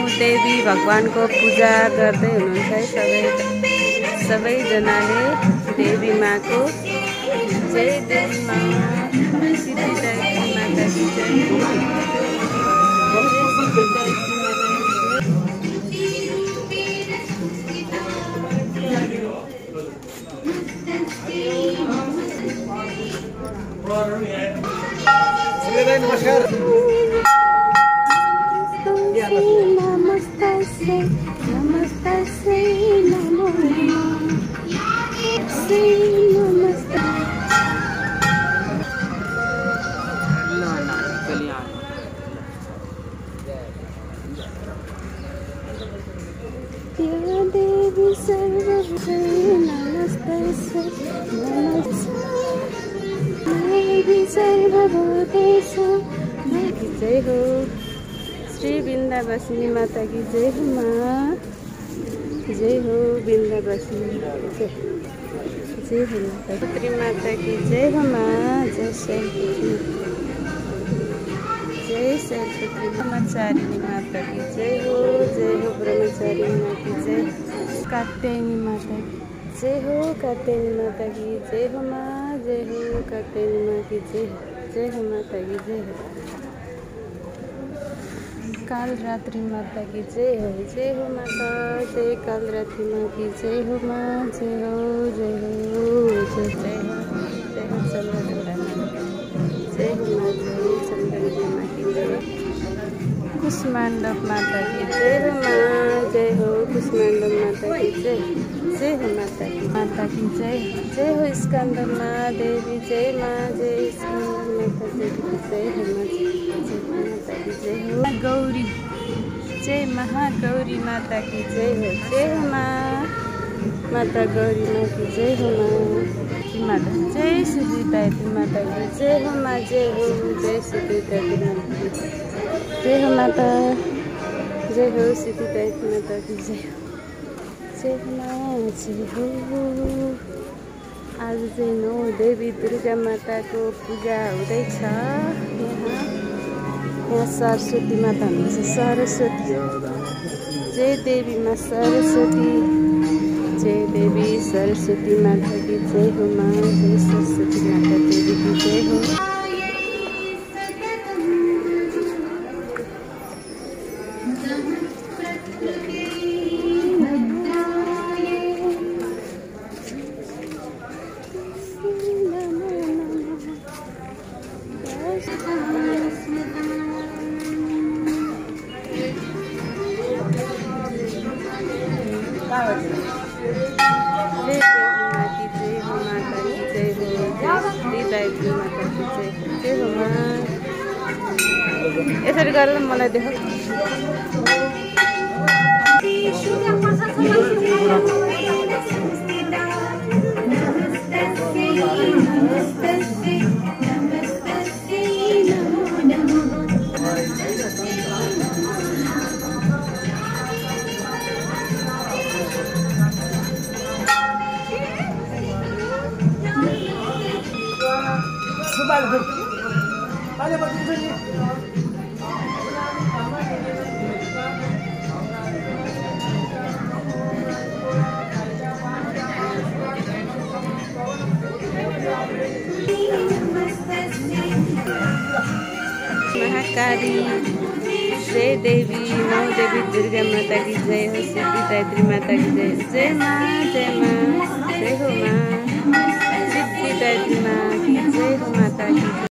देवी भगवानको पूजा गर्दै हुनुहुन्छ है सबैजनाले। देवी माको जय, देवी मा सिद्धिदायिनी माता की जय। नमस्कार। देवी सर्वभूतेषु नमस्तस्यै, देवी सर्वभूतेषु की जय हो। श्री वृंदावासिनी माता की जय हो माँ, जय हो वृंदावासिनी जय, जय हो माता माता की जय हो माँ, जय सरस्वती, जय सरस्वती ब्रह्मचारिणी माता की जय हो, जय हो ब्रह्मचारिणी माता की जय। कात्यायनी माता की जय हो, कात्यायनी माता की जय हो माँ, जय हो कात्यायनी माँ की जय, जय हो माता की जय हो। कालरात्रि माता की जय हो, जय हो माता, जय कालरात्रि माँ की जय हो माँ, जय हो, जय हो, जय जय हो, जय हो चंद्रगंगा माता, जय हो माँ, जय हो चंद्रगंगा माँ की जय। कुष्मांडव माता की जय हो माँ, जय हो कुष्मांडव माता की जय, जय हो माता की जय, जय हो स्कंदर माँ देवी जय माँ, जय स्कंदर माता देवी की जय हो माँ, जय माता की जय हो। गौरी जय महागौरी माता की जय हो, जय हो माँ, माता गौरी माँ की जय हो माँ, माता जय सिद्धिदायिनी माता की जय हो माँ, जय हो, जय सिद्धिदायिनी माता की जय हो माता, जय हो सिद्धिदायिनी माता की जय हो, जय हो माँ, जय हो। आज चाहिँ 9 देवी दुर्गा माताको पूजा हुँदैछ। यहाँ सरस्वती माता हुनुहुन्छ, सरस्वती जय देवी माँ सरस्वती, जय देवी सरस्वती माता की जय हो माँ, जय सरस्वती माता देवी की जय हो। यसरी गरेर मलाई देखाऊ। महाकाली जय देवी, 9 देवी दुर्गा माता की जय हो, सिद्धिदात्री माता की जय, जय माँ, जय माँ, जय हो माँ, सिद्धिदात्री माँ की जय हो माता की।